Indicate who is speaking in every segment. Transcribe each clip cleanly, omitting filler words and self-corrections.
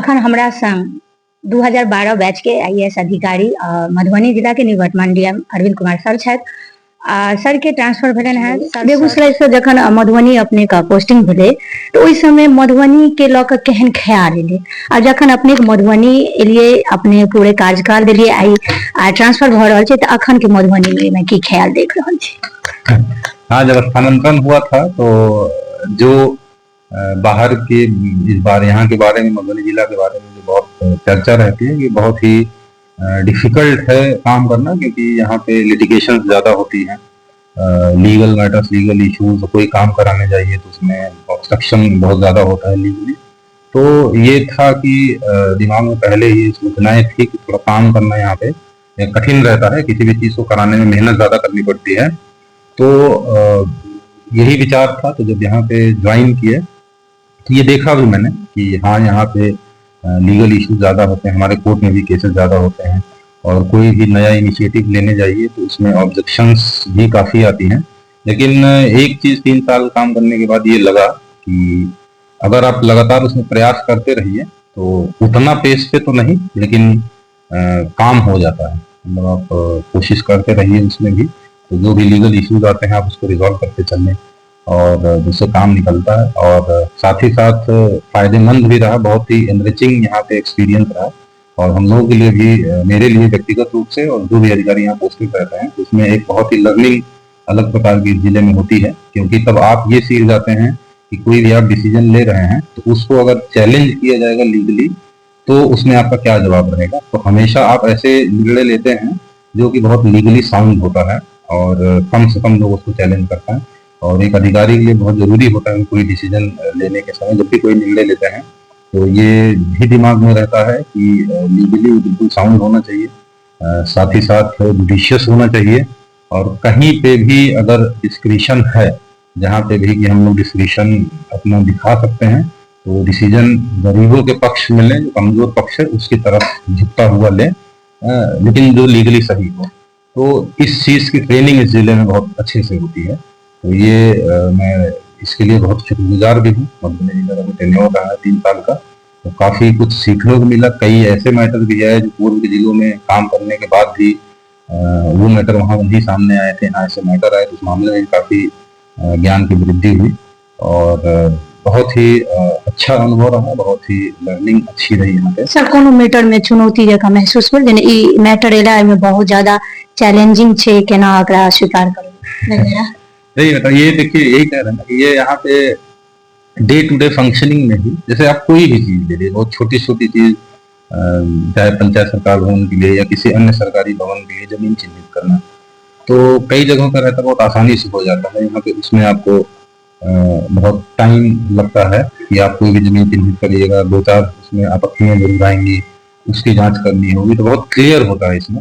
Speaker 1: अखन हमरा संग 2012 बैच के आईएएस अधिकारी मधुबनी जिला के निवर्तमान डीएम अरविंद कुमार सर छथि। सर के ट्रांसफर भेलन है बेगूसराय से जखन मधुबनी अपने का पोस्टिंग भेले तो ओइ समय मधुबनी के लऽ के केहन ख्याल एले आ जखन अपने के मधुबनी एलिए अपने पूरे कार्यकाल देलिए आई ट्रांसफर भ रहल छै त अखन के मधुबनी में की ख्याल देख रहल छी?
Speaker 2: हाँ, जब स्थानांतरण हुआ था तो जो बाहर के इस बार यहाँ के बारे में, मधुबनी जिला के बारे में जो बहुत चर्चा रहती है कि बहुत ही डिफिकल्ट है काम करना, क्योंकि यहाँ पे लिटिगेशन ज्यादा होती है, लीगल मैटर्स, लीगल इश्यूज, कोई काम कराने जाइए तो उसमें ऑब्स्ट्रक्शन बहुत ज्यादा होता है लीगली। तो ये था कि दिमाग में पहले ही सूचनाएं थी कि थोड़ा काम करना यहाँ पे कठिन रहता है, किसी भी चीज को कराने में मेहनत ज्यादा करनी पड़ती है। तो यही विचार था। तो जब यहाँ पे ज्वाइन किए तो ये देखा भी मैंने कि हाँ, यहाँ पे लीगल इश्यूज ज्यादा होते हैं, हमारे कोर्ट में भी केसेस ज्यादा होते हैं, और कोई भी नया इनिशिएटिव लेने जाइए तो उसमें ऑब्जेक्शंस भी काफी आती हैं। लेकिन एक चीज 3 साल काम करने के बाद ये लगा कि अगर आप लगातार उसमें प्रयास करते रहिए तो उतना पेस पे तो नहीं, लेकिन काम हो जाता है। मतलब आप कोशिश करते रहिए उसमें भी, तो जो भी लीगल इश्यूज आते हैं आप उसको रिजॉल्व करते चलें और जिससे काम निकलता है। और साथ ही साथ फायदेमंद भी रहा, बहुत ही एनरिचिंग यहाँ पे एक्सपीरियंस रहा, और हम लोगों के लिए भी, मेरे लिए व्यक्तिगत रूप से, और जो भी अधिकारी यहाँ पोस्टिंग रहते हैं उसमें एक बहुत ही लर्निंग अलग प्रकार की जिले में होती है, क्योंकि तब आप ये सीख जाते हैं कि कोई भी आप डिसीजन ले रहे हैं तो उसको अगर चैलेंज किया जाएगा लीगली तो उसमें आपका क्या जवाब रहेगा। तो हमेशा आप ऐसे निर्णय लेते हैं जो कि बहुत लीगली साउंड होता है और कम से कम लोग उसको चैलेंज करते हैं। और एक अधिकारी के लिए बहुत जरूरी होता है कोई डिसीजन लेने के समय, जब भी कोई निर्णय लेते हैं तो ये भी दिमाग में रहता है कि लीगली बिल्कुल साउंड होना चाहिए, साथ ही साथ जुडिशियस होना चाहिए, और कहीं पे भी अगर डिस्क्रिशन है, जहाँ पे भी कि हम लोग डिस्क्रिशन अपना दिखा सकते हैं, तो डिसीजन गरीबों के पक्ष में लें, जो कमजोर पक्ष है उसकी तरफ झुकता हुआ लें, लेकिन जो लीगली सही हो। तो इस चीज की ट्रेनिंग इस जिले में बहुत अच्छे से होती है। तो ये मैं इसके लिए बहुत शुक्रगुजार भी हूँ। मधुबनी जिला का टेन्योर रहा है 3 साल का, तो काफी कुछ सीखने को मिला। कई ऐसे मैटर भी है जो पूर्व के जिलों में काम करने के बाद भी वो मैटर वहाँ वही सामने आए थे, यहाँ ऐसे मैटर आए, तो उस मामले में काफी ज्ञान की वृद्धि हुई, और बहुत ही अच्छा अनुभव रहा, बहुत ही लर्निंग अच्छी रही यहाँ पे।
Speaker 1: सर, कोनो मैटर में चुनौती जैसा महसूस भेल, जेना ई मैटर एला में बहुत ज्यादा चैलेंजिंग छे, केना एकरा स्वीकार करू वगैरह?
Speaker 2: नहीं बेटा, ये देखिए, यही कह रहे हैं कि ये यहाँ पे डे टू डे फंक्शनिंग में भी, जैसे आप कोई भी चीज ले लीजिए, बहुत छोटी छोटी चीज, चाहे पंचायत सरकार भवन के लिए या किसी अन्य सरकारी भवन के लिए जमीन चिन्हित करना, तो कई जगहों पर रहता बहुत आसानी से हो जाता है। यहाँ पे उसमें आपको बहुत टाइम लगता है कि आप कोई भी जमीन चिन्हित करिएगा, 2-4 उसमें आपत्तियां जरूर आएंगी, उसकी जांच करनी होगी, तो बहुत क्लियर होता है इसमें।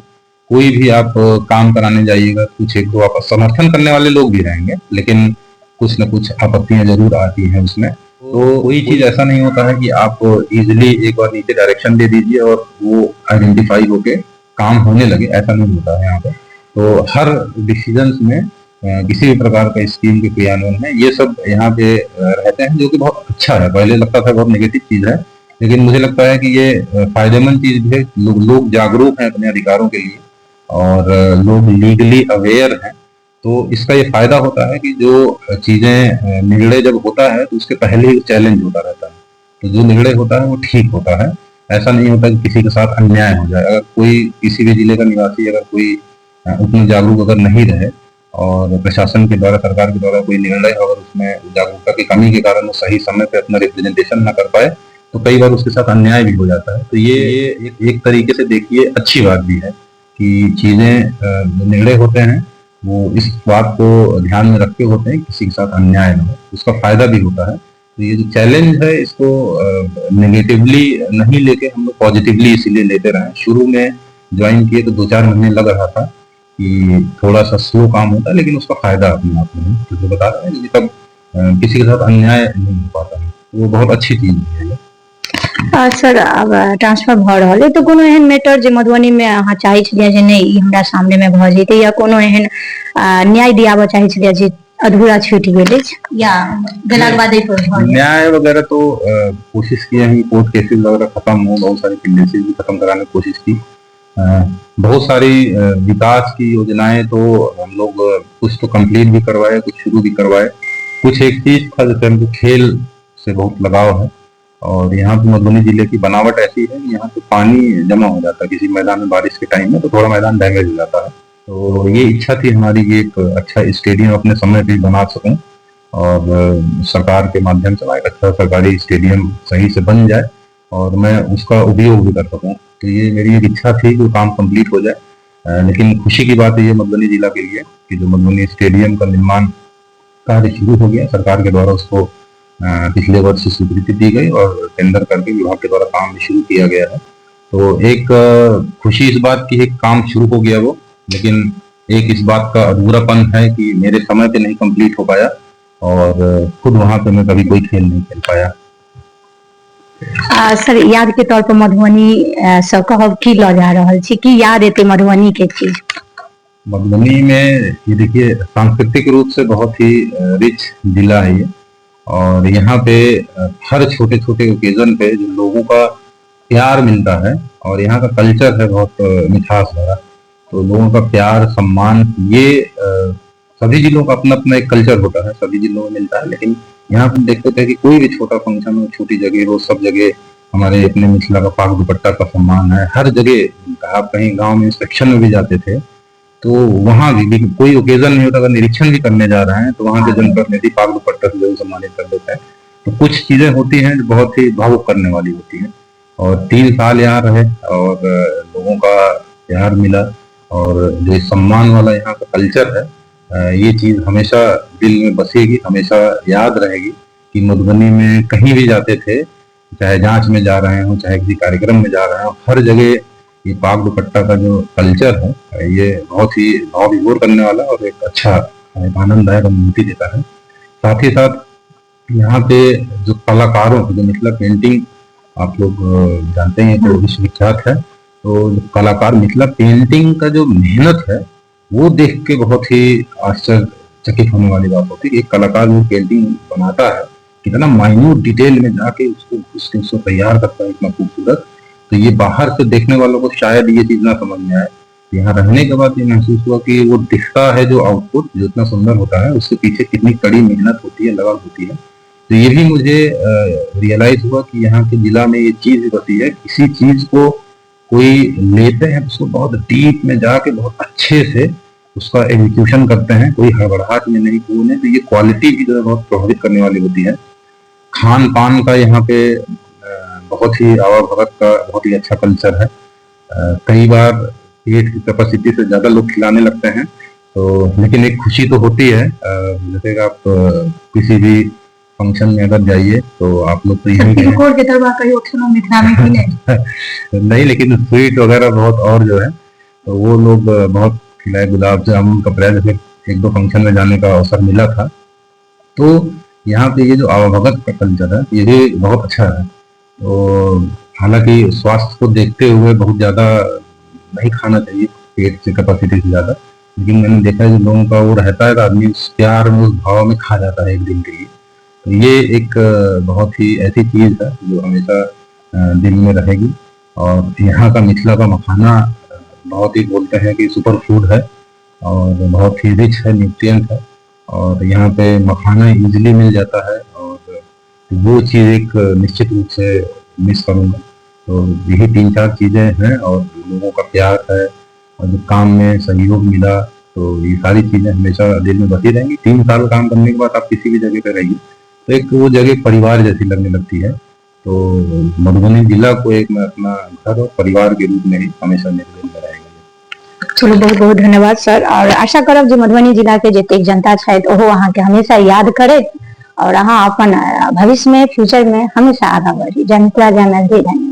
Speaker 2: कोई भी आप काम कराने जाइएगा, कुछ एक दो आप समर्थन करने वाले लोग भी रहेंगे, लेकिन कुछ न कुछ आपत्तियां जरूर आती हैं उसमें। तो कोई चीज ऐसा नहीं होता है कि आप इजिली एक बार नीचे डायरेक्शन दे दीजिए और वो आइडेंटिफाई होके काम होने लगे, ऐसा नहीं होता है यहाँ पे। तो हर डिसीजन में, किसी भी प्रकार का स्कीम के क्रियान्वयन में, ये सब यहाँ पे रहते हैं, जो कि बहुत अच्छा है। पहले लगता था बहुत नेगेटिव चीज है, लेकिन मुझे लगता है कि ये फायदेमंद चीज भी है। लोग जागरूक हैं अपने अधिकारों के लिए, और लोग लीगली अवेयर हैं, तो इसका ये फायदा होता है कि जो चीजें, निर्णय जब होता है तो उसके पहले ही चैलेंज होता रहता है, तो जो निर्णय होता है वो ठीक होता है। ऐसा नहीं होता कि किसी के साथ अन्याय हो जाए। अगर कोई, किसी भी जिले का निवासी अगर कोई उतना जागरूक अगर नहीं रहे, और प्रशासन के द्वारा, सरकार के द्वारा कोई निर्णय अगर उसमें जागरूकता की कमी के कारण वो सही समय पे अपना रिप्रेजेंटेशन ना कर पाए, तो कई बार उसके साथ अन्याय भी हो जाता है। तो ये एक तरीके से देखिए अच्छी बात भी है कि चीजें, निर्णय होते हैं वो इस बात को ध्यान में रख के होते हैं, किसी के साथ अन्याय न हो, उसका फायदा भी होता है। तो ये जो चैलेंज है, इसको नेगेटिवली नहीं लेके हम लोग पॉजिटिवली इसीलिए लेते रहे। शुरू में ज्वाइन किए तो 2-4 महीने लग रहा था कि थोड़ा सा स्लो काम होता है, लेकिन उसका फायदा अपने आप में है, तो जो बता रहे हैं कि तब किसी के साथ अन्याय नहीं हो पाता है, तो वो बहुत अच्छी चीज है।
Speaker 1: सर, अब ट्रांसफर भ रहल है, तो कोनो एहन मैटर जे मधुबनी में अहाँ चाहै छलियै जे नहीं ई हमरा सामने में भ जेतै, या कोनो एहन न्याय दियाबऽ चाहै छलियै जे अधूरा छूट गेल या गेलाक बाद एहि पर भऽ गेल?
Speaker 2: न्याय वगैरह तो कोशिश किए हैं, कोर्ट केसेस वगैरह खत्म हो, बहुत सारी पेंडेंसीज भी खत्म कराने की कोशिश की। बहुत सारी विकास की योजनाएं तो हम लोग कुछ तो कंप्लीट भी करवाए, कुछ शुरू भी करवाए। कुछ एक चीज था जैसे हमको खेल से बहुत लगाव है, और यहाँ पे मधुबनी जिले की बनावट ऐसी है कि यहाँ पे पानी जमा हो जाता है किसी मैदान में बारिश के टाइम में, तो थोड़ा मैदान डैमेज हो जाता है। तो ये इच्छा थी हमारी कि एक अच्छा स्टेडियम अपने समय पे बना सकूं, और सरकार के माध्यम से एक अच्छा सरकारी स्टेडियम सही से बन जाए और मैं उसका उपयोग भी कर सकूं। तो ये मेरी एक इच्छा थी कि काम कंप्लीट हो जाए। लेकिन खुशी की बात है ये मधुबनी जिला के लिए कि जो मधुबनी स्टेडियम का निर्माण कार्य शुरू हो गया, सरकार के द्वारा उसको पिछले वर्ष स्वीकृति दी गई और टेंडर करके विभाग के द्वारा काम भी शुरू किया गया है। तो एक खुशी इस बात की है कि काम शुरू हो गया वो, लेकिन एक इस बात का अधूरापन है कि मेरे समय पे नहीं कंप्लीट हो पाया, और खुद वहां पे मैं कभी कोई खेल नहीं खेल पाया।
Speaker 1: सर, याद के तौर पर मधुबनी से कहब की लऽ जा रहल छी, की याद एते मधुबनी के चीज?
Speaker 2: मधुबनी में ये देखिए सांस्कृतिक रूप से बहुत ही रिच जिला है ये, और यहाँ पे हर छोटे छोटे ओकेजन पे जो लोगों का प्यार मिलता है, और यहाँ का कल्चर है बहुत मिठास भरा, तो लोगों का प्यार सम्मान, ये सभी जिलों का अपना अपना एक कल्चर होता है, सभी जिलों में मिलता है। लेकिन यहाँ पे देखते थे कि कोई भी छोटा फंक्शन हो, छोटी जगह हो, सब जगह हमारे अपने मिथिला का पाग दुपट्टा का सम्मान है हर जगह। आप कहीं गांव में इंस्पेक्शन में भी जाते थे तो वहां भी कोई ओकेजन नहीं होता, अगर निरीक्षण भी करने जा रहे हैं तो वहां के जनप्रतिनिधि पाग दुपट्टा से जरूर सम्मानित कर देता है। तो कुछ चीजें होती हैं जो बहुत ही भावुक करने वाली होती हैं। और 3 साल यहाँ रहे और लोगों का प्यार मिला, और जो सम्मान वाला यहाँ का कल्चर है, ये चीज हमेशा दिल में बसेगी, हमेशा याद रहेगी कि मधुबनी में कहीं भी जाते थे, चाहे जांच में जा रहे हो, चाहे किसी कार्यक्रम में जा रहे हो, हर जगह ये पाग दुपट्टा का जो कल्चर है ये बहुत ही भाव विभोर करने वाला और एक अच्छा आनंददायक अनुभूति देता है। साथ ही साथ यहाँ पे जो कलाकारों की जो मिथिला पेंटिंग आप लोग जानते हैं तो विश्वविख्यात है, तो कलाकार मिथिला पेंटिंग का जो मेहनत है वो देख के बहुत ही आश्चर्यचकित होने वाली बात होती है। एक कलाकार जो पेंटिंग बनाता है कितना माइन्यूट डिटेल में जाके उसको तैयार करता है, इतना खूबसूरत। तो ये बाहर से देखने वालों को शायद ये चीज ना समझ में आए, यहाँ रहने के बाद ये महसूस हुआ कि वो दिखता है जो आउटपुट जो इतना सुंदर होता है, उसके पीछे कितनी कड़ी मेहनत होती है, लगन होती है। तो ये भी मुझे रियलाइज हुआ कि यहाँ के जिला में ये चीज होती है, किसी चीज को कोई लेते हैं उसको बहुत डीप में जाके बहुत अच्छे से उसका एग्जीक्यूशन करते हैं, कोई हड़बड़ाहट में नहीं, कोई नहीं। तो ये क्वालिटी भी जो है बहुत प्रभावित करने वाली होती है। खान पान का यहाँ पे बहुत ही आवभगत का बहुत ही अच्छा कल्चर है। कई बार पेट की कैपेसिटी से ज्यादा लोग खिलाने लगते हैं, तो लेकिन एक खुशी तो होती है। जैसे आप किसी भी फंक्शन में अगर जाइए तो आप लोग तो यही नहीं, लेकिन स्वीट वगैरह बहुत और जो है तो वो लोग बहुत खिलाए, गुलाब जामुन कपड़ा, जैसे 1-2 फंक्शन में जाने का अवसर मिला था। तो यहाँ पे ये जो आवभगत का कल्चर है ये भी बहुत अच्छा है। तो हालांकि स्वास्थ्य को देखते हुए बहुत ज्यादा नहीं खाना चाहिए पेट से कैपेसिटी से ज्यादा, लेकिन मैंने देखा है जो लोगों का वो रहता है तो आदमी उस प्यार में उस भाव में खा जाता है एक दिन के लिए। तो ये एक बहुत ही ऐसी चीज है जो हमेशा दिल में रहेगी। और यहाँ का मिथिला का मखाना बहुत ही बोलते हैं कि सुपर फूड है और बहुत ही रिच है, न्यूट्रिएंट है, और यहाँ पे मखाना इजीली मिल जाता है, और वो चीज़ एक निश्चित रूप से मिस करूँगा। तो यही 3-4 चीज़ें हैं, और लोगों का प्यार है और जो काम में सहयोग मिला, तो ये सारी चीज़ें हमेशा दिल में बसी रहेंगी। 3 साल काम करने के बाद आप किसी भी जगह पे रहिए तो एक वो जगह परिवार जैसी लगने लगती है। तो मधुबनी जिला को एक मैं अपना घर और परिवार के रूप में ही हमेशा मेरे दिल में रहेगा।
Speaker 1: चलो, बहुत बहुत धन्यवाद सर, और आशा करब जो मधुबनी जिला के जतेक जनता छथि ओहो अहाँ के हमेशा याद करे और अहाँ अपन भविष्य में फ्यूचर में हमेशा आगा बढ़ी। जय मिथिला, जय मैथिली, धन्यवाद।